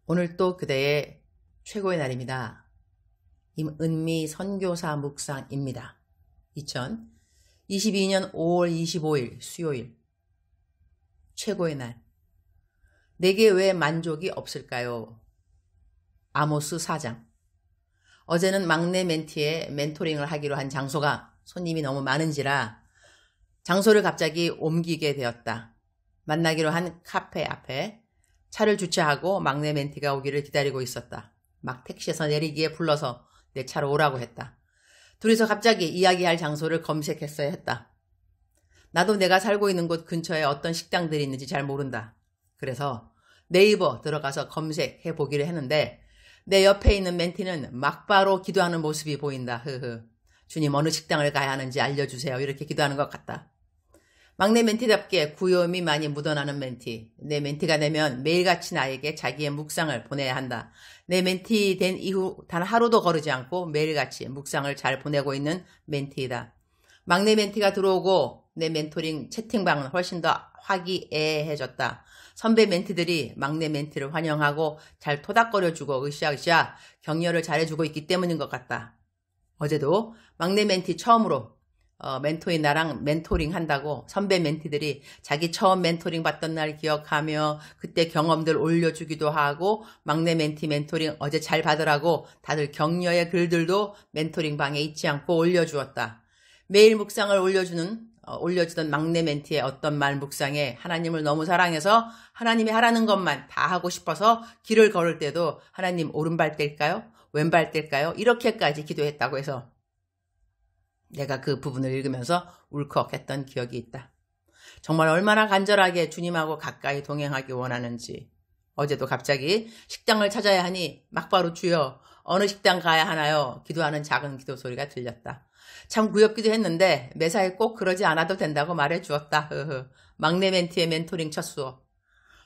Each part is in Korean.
오늘 또 그대의 최고의 날입니다. 임은미 선교사 묵상입니다. 2022년 5월 25일 수요일 최고의 날. 내게 왜 만족이 없을까요? 아모스 4장. 어제는 막내 멘티의 멘토링을 하기로 한 장소가 손님이 너무 많은지라 장소를 갑자기 옮기게 되었다. 만나기로 한 카페 앞에 차를 주차하고 막내 멘티가 오기를 기다리고 있었다. 막 택시에서 내리기에 불러서 내 차로 오라고 했다. 둘이서 갑자기 이야기할 장소를 검색했어야 했다. 나도 내가 살고 있는 곳 근처에 어떤 식당들이 있는지 잘 모른다. 그래서 네이버 들어가서 검색해 보기로 했는데 내 옆에 있는 멘티는 막바로 기도하는 모습이 보인다. 주님 어느 식당을 가야 하는지 알려주세요. 이렇게 기도하는 것 같다. 막내 멘티답게 구요음이 많이 묻어나는 멘티. 내 멘티가 되면 매일같이 나에게 자기의 묵상을 보내야 한다. 내 멘티 된 이후 단 하루도 거르지 않고 매일같이 묵상을 잘 보내고 있는 멘티이다. 막내 멘티가 들어오고 내 멘토링 채팅방은 훨씬 더 화기애애해졌다. 선배 멘티들이 막내 멘티를 환영하고 잘 토닥거려주고 으쌰으쌰 격려를 잘해주고 있기 때문인 것 같다. 어제도 막내 멘티 처음으로 멘토인 나랑 멘토링 한다고 선배 멘티들이 자기 처음 멘토링 받던 날 기억하며 그때 경험들 올려주기도 하고 막내 멘티 멘토링 어제 잘 받으라고 다들 격려의 글들도 멘토링 방에 잊지 않고 올려주었다. 매일 묵상을 올려주던 막내 멘티의 어떤 말 묵상에 하나님을 너무 사랑해서 하나님이 하라는 것만 다 하고 싶어서 길을 걸을 때도 하나님 오른발 뗄까요? 왼발 뗄까요? 이렇게까지 기도했다고 해서 내가 그 부분을 읽으면서 울컥했던 기억이 있다. 정말 얼마나 간절하게 주님하고 가까이 동행하기 원하는지. 어제도 갑자기 식당을 찾아야 하니 막바로 주여 어느 식당 가야 하나요? 기도하는 작은 기도 소리가 들렸다. 참 구엽기도 했는데 매사에 꼭 그러지 않아도 된다고 말해주었다. 막내 멘티의 멘토링 첫 수업.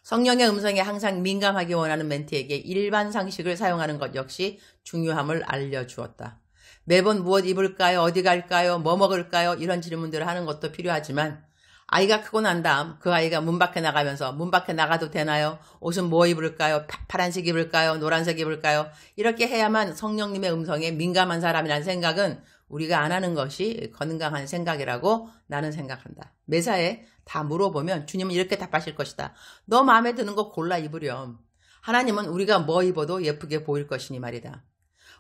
성령의 음성에 항상 민감하기 원하는 멘티에게 일반 상식을 사용하는 것 역시 중요함을 알려주었다. 매번 무엇 입을까요? 어디 갈까요? 뭐 먹을까요? 이런 질문들을 하는 것도 필요하지만 아이가 크고 난 다음 그 아이가 문 밖에 나가면서 문 밖에 나가도 되나요? 옷은 뭐 입을까요? 파란색 입을까요? 노란색 입을까요? 이렇게 해야만 성령님의 음성에 민감한 사람이라는 생각은 우리가 안 하는 것이 건강한 생각이라고 나는 생각한다. 매사에 다 물어보면 주님은 이렇게 답하실 것이다. 너 마음에 드는 거 골라 입으렴. 하나님은 우리가 뭐 입어도 예쁘게 보일 것이니 말이다.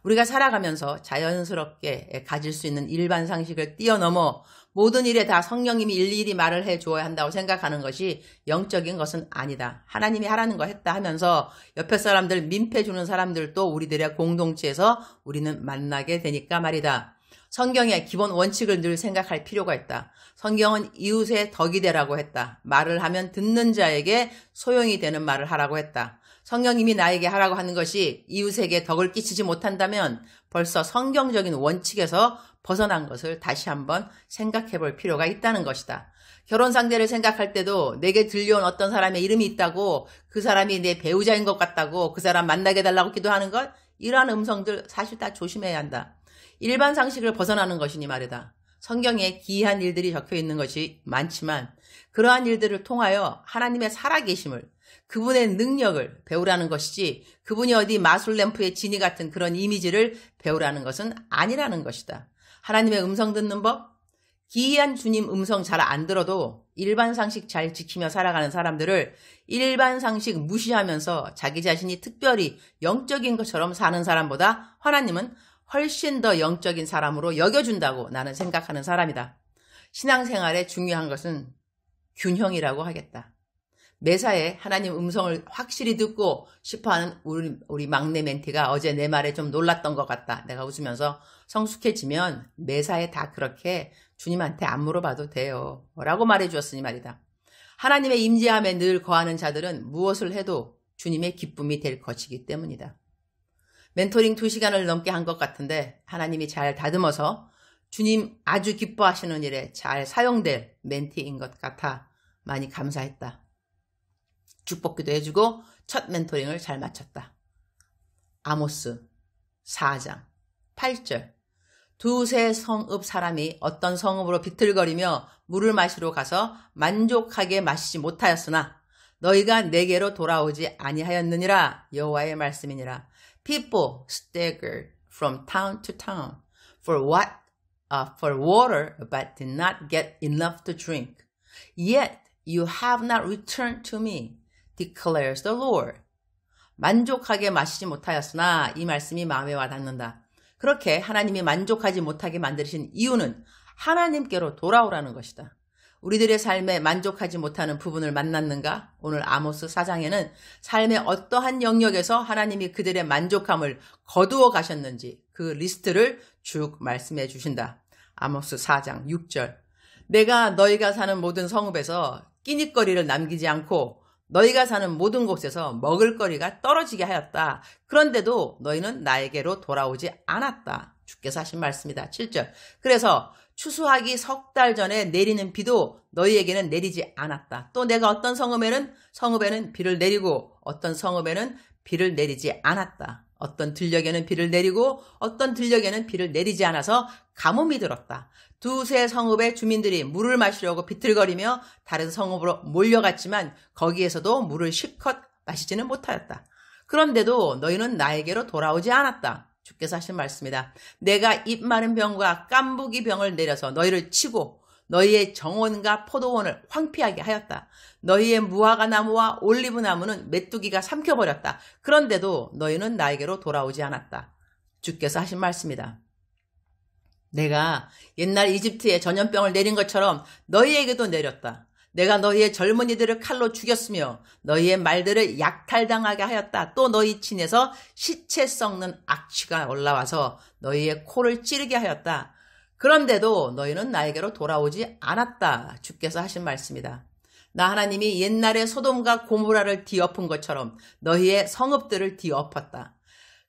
우리가 살아가면서 자연스럽게 가질 수 있는 일반 상식을 뛰어넘어 모든 일에 다 성령님이 일일이 말을 해줘야 한다고 생각하는 것이 영적인 것은 아니다. 하나님이 하라는 거 했다 하면서 옆에 사람들 민폐주는 사람들도 우리들의 공동체에서 우리는 만나게 되니까 말이다. 성경의 기본 원칙을 늘 생각할 필요가 있다. 성경은 이웃의 덕이 되라고 했다. 말을 하면 듣는 자에게 소용이 되는 말을 하라고 했다. 성령님이 나에게 하라고 하는 것이 이웃에게 덕을 끼치지 못한다면 벌써 성경적인 원칙에서 벗어난 것을 다시 한번 생각해 볼 필요가 있다는 것이다. 결혼 상대를 생각할 때도 내게 들려온 어떤 사람의 이름이 있다고 그 사람이 내 배우자인 것 같다고 그 사람 만나게 해달라고 기도하는 것 이러한 음성들 사실 다 조심해야 한다. 일반 상식을 벗어나는 것이니 말이다. 성경에 기이한 일들이 적혀 있는 것이 많지만 그러한 일들을 통하여 하나님의 살아계심을 그분의 능력을 배우라는 것이지 그분이 어디 마술램프의 지니 같은 그런 이미지를 배우라는 것은 아니라는 것이다. 하나님의 음성 듣는 법? 기이한 주님 음성 잘 안 들어도 일반 상식 잘 지키며 살아가는 사람들을 일반 상식 무시하면서 자기 자신이 특별히 영적인 것처럼 사는 사람보다 하나님은 훨씬 더 영적인 사람으로 여겨준다고 나는 생각하는 사람이다. 신앙생활에 중요한 것은 균형이라고 하겠다. 매사에 하나님 음성을 확실히 듣고 싶어하는 우리 막내 멘티가 어제 내 말에 좀 놀랐던 것 같다. 내가 웃으면서 성숙해지면 매사에 다 그렇게 주님한테 안 물어봐도 돼요. 라고 말해주었으니 말이다. 하나님의 임재함에 늘 거하는 자들은 무엇을 해도 주님의 기쁨이 될 것이기 때문이다. 멘토링 2시간을 넘게 한 것 같은데 하나님이 잘 다듬어서 주님 아주 기뻐하시는 일에 잘 사용될 멘티인 것 같아 많이 감사했다. 축복기도 해주고 첫 멘토링을 잘 마쳤다. 아모스 4장 8절. 두세 성읍 사람이 어떤 성읍으로 비틀거리며 물을 마시러 가서 만족하게 마시지 못하였으나 너희가 내게로 돌아오지 아니하였느니라. 여호와의 말씀이니라. People staggered from town to town for water, but did not get enough to drink. Yet you have not returned to me, declares the Lord. 만족하게 마시지 못하였으나 이 말씀이 마음에 와닿는다. 그렇게 하나님이 만족하지 못하게 만드신 이유는 하나님께로 돌아오라는 것이다. 우리들의 삶에 만족하지 못하는 부분을 만났는가? 오늘 아모스 4장에는 삶의 어떠한 영역에서 하나님이 그들의 만족함을 거두어 가셨는지 그 리스트를 쭉 말씀해 주신다. 아모스 4장 6절. 내가 너희가 사는 모든 성읍에서 끼니거리를 남기지 않고 너희가 사는 모든 곳에서 먹을거리가 떨어지게 하였다. 그런데도 너희는 나에게로 돌아오지 않았다. 주께서 하신 말씀이다. 7절. 그래서 추수하기 석 달 전에 내리는 비도 너희에게는 내리지 않았다. 또 내가 어떤 성읍에는 비를 내리고 어떤 성읍에는 비를 내리지 않았다. 어떤 들녘에는 비를 내리고 어떤 들녘에는 비를 내리지 않아서 가뭄이 들었다. 두세 성읍의 주민들이 물을 마시려고 비틀거리며 다른 성읍으로 몰려갔지만 거기에서도 물을 실컷 마시지는 못하였다. 그런데도 너희는 나에게로 돌아오지 않았다. 주께서 하신 말씀이다. 내가 입 마른 병과 깐부기 병을 내려서 너희를 치고 너희의 정원과 포도원을 황폐하게 하였다. 너희의 무화과 나무와 올리브 나무는 메뚜기가 삼켜버렸다. 그런데도 너희는 나에게로 돌아오지 않았다. 주께서 하신 말씀이다. 내가 옛날 이집트에 전염병을 내린 것처럼 너희에게도 내렸다. 내가 너희의 젊은이들을 칼로 죽였으며 너희의 말들을 약탈당하게 하였다. 또 너희 진에서 시체 썩는 악취가 올라와서 너희의 코를 찌르게 하였다. 그런데도 너희는 나에게로 돌아오지 않았다. 주께서 하신 말씀이다. 나 하나님이 옛날에 소돔과 고모라를 뒤엎은 것처럼 너희의 성읍들을 뒤엎었다.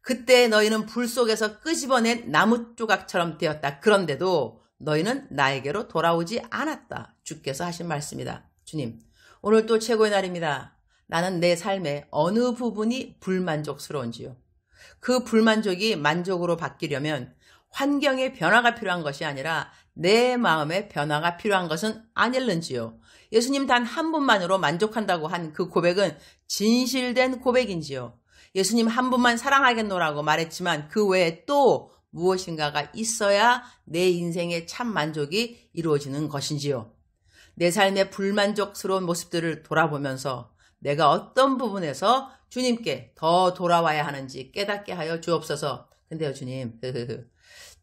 그때 너희는 불 속에서 끄집어낸 나무 조각처럼 되었다. 그런데도 너희는 나에게로 돌아오지 않았다. 주께서 하신 말씀이다. 주님, 오늘 또 최고의 날입니다. 나는 내 삶의 어느 부분이 불만족스러운지요. 그 불만족이 만족으로 바뀌려면 환경의 변화가 필요한 것이 아니라 내 마음의 변화가 필요한 것은 아닐는지요. 예수님 단 한 분만으로 만족한다고 한 그 고백은 진실된 고백인지요. 예수님 한 분만 사랑하겠노라고 말했지만 그 외에 또 무엇인가가 있어야 내 인생의 참 만족이 이루어지는 것인지요. 내 삶의 불만족스러운 모습들을 돌아보면서 내가 어떤 부분에서 주님께 더 돌아와야 하는지 깨닫게 하여 주옵소서. 근데요, 주님,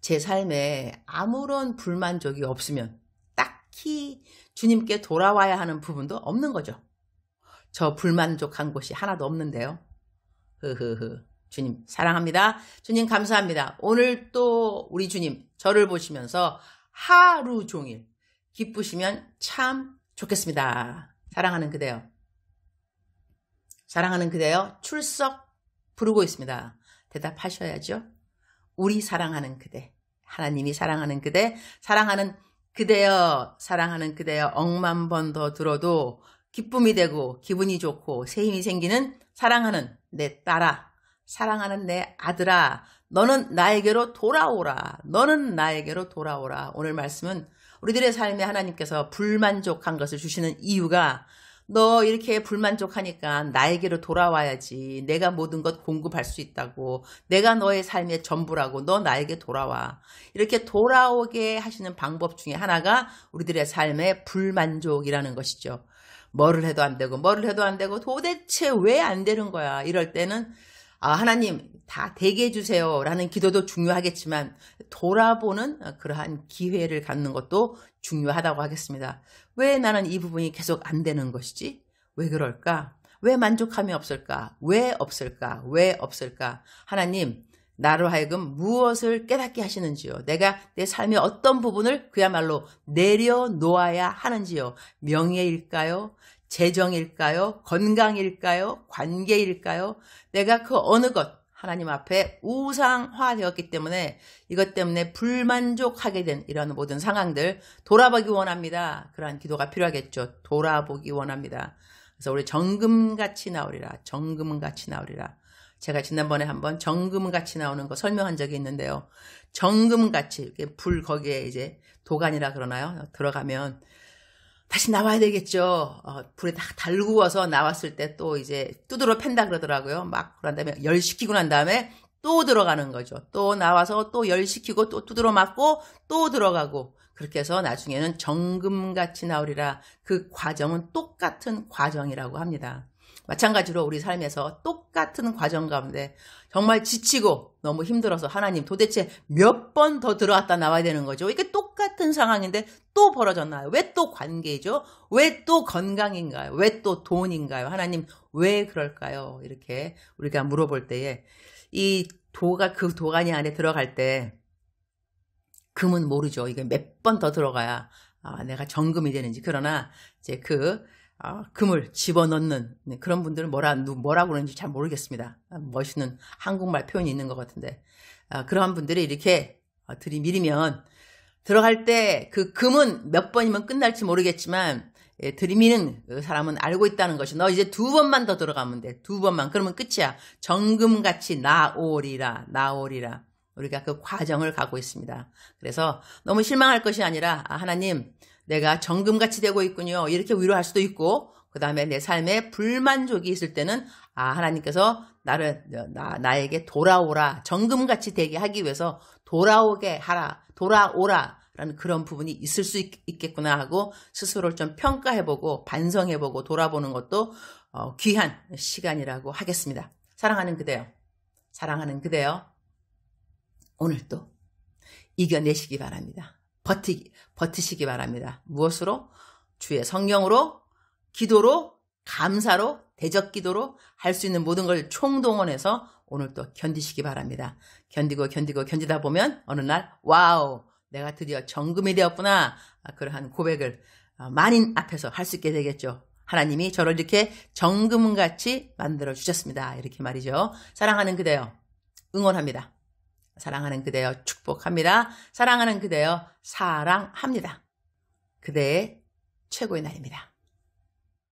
제 삶에 아무런 불만족이 없으면 딱히 주님께 돌아와야 하는 부분도 없는 거죠. 저 불만족한 곳이 하나도 없는데요. 주님 사랑합니다. 주님 감사합니다. 오늘 또 우리 주님 저를 보시면서 하루 종일 기쁘시면 참 좋겠습니다. 사랑하는 그대요. 사랑하는 그대요. 출석 부르고 있습니다. 대답하셔야죠. 우리 사랑하는 그대, 하나님이 사랑하는 그대, 사랑하는 그대여, 사랑하는 그대여 억만 번 더 들어도 기쁨이 되고 기분이 좋고 새 힘이 생기는 사랑하는 내 딸아, 사랑하는 내 아들아, 너는 나에게로 돌아오라. 너는 나에게로 돌아오라. 오늘 말씀은 우리들의 삶에 하나님께서 불만족한 것을 주시는 이유가 너 이렇게 불만족하니까 나에게로 돌아와야지. 내가 모든 것 공급할 수 있다고. 내가 너의 삶의 전부라고. 너 나에게 돌아와. 이렇게 돌아오게 하시는 방법 중에 하나가 우리들의 삶의 불만족이라는 것이죠. 뭐를 해도 안 되고 뭐를 해도 안 되고 도대체 왜 안 되는 거야. 이럴 때는 하나님 다 되게 해주세요 라는 기도도 중요하겠지만 돌아보는 그러한 기회를 갖는 것도 중요하다고 하겠습니다. 왜 나는 이 부분이 계속 안 되는 것이지? 왜 그럴까? 왜 만족함이 없을까? 왜 없을까? 왜 없을까? 하나님 나로 하여금 무엇을 깨닫게 하시는지요. 내가 내 삶의 어떤 부분을 그야말로 내려놓아야 하는지요. 명예일까요? 재정일까요? 건강일까요? 관계일까요? 내가 그 어느 것 하나님 앞에 우상화되었기 때문에 이것 때문에 불만족하게 된 이런 모든 상황들 돌아보기 원합니다. 그러한 기도가 필요하겠죠. 돌아보기 원합니다. 그래서 우리 정금같이 나오리라. 정금같이 나오리라. 제가 지난번에 한번 정금같이 나오는 거 설명한 적이 있는데요. 정금같이 이렇게 불 거기에 이제 도간이라 그러나요? 들어가면 다시 나와야 되겠죠. 불에 다 달구어서 나왔을 때 또 이제 두드러 팬다 그러더라고요. 막 그런 다음에 열 식히고 난 다음에 또 들어가는 거죠. 또 나와서 또 열 식히고 또 두드러 맞고 또 들어가고 그렇게 해서 나중에는 정금같이 나오리라. 그 과정은 똑같은 과정이라고 합니다. 마찬가지로 우리 삶에서 똑같은 과정 가운데 정말 지치고 너무 힘들어서 하나님 도대체 몇 번 더 들어왔다 나와야 되는 거죠. 이게 똑같은 상황인데 또 벌어졌나요? 왜 또 관계죠? 왜 또 건강인가요? 왜 또 돈인가요? 하나님 왜 그럴까요? 이렇게 우리가 물어볼 때에 이 그 도가니 안에 들어갈 때 금은 모르죠. 이게 몇 번 더 들어가야 내가 정금이 되는지. 그러나 이제 금을 집어넣는 그런 분들은 뭐라고 그러는지 잘 모르겠습니다. 멋있는 한국말 표현이 있는 것 같은데 그러한 분들이 이렇게 들이밀으면 들어갈 때 그 금은 몇 번이면 끝날지 모르겠지만 들이미는 그 사람은 알고 있다는 것이 너 이제 2번만 더 들어가면 돼. 2번만. 그러면 끝이야. 정금같이 나오리라. 우리가 그 과정을 가고 있습니다. 그래서 너무 실망할 것이 아니라 하나님 내가 정금같이 되고 있군요. 이렇게 위로할 수도 있고 그 다음에 내 삶에 불만족이 있을 때는 하나님께서 나에게 돌아오라. 정금같이 되게 하기 위해서 돌아오게 하라. 돌아오라. 라는 그런 부분이 있을 수 있겠구나 하고 스스로를 좀 평가해보고 반성해보고 돌아보는 것도 귀한 시간이라고 하겠습니다. 사랑하는 그대요. 오늘도 이겨내시기 바랍니다. 버티시기 바랍니다. 무엇으로? 주의 성령으로, 기도로, 감사로, 대적기도로 할 수 있는 모든 걸 총동원해서 오늘 또 견디시기 바랍니다. 견디다 보면 어느 날 와우 내가 드디어 정금이 되었구나. 그러한 고백을 만인 앞에서 할 수 있게 되겠죠. 하나님이 저를 이렇게 정금같이 만들어 주셨습니다. 이렇게 말이죠. 사랑하는 그대여 응원합니다. 사랑하는 그대여 축복합니다. 사랑하는 그대여 사랑합니다. 그대의 최고의 날입니다.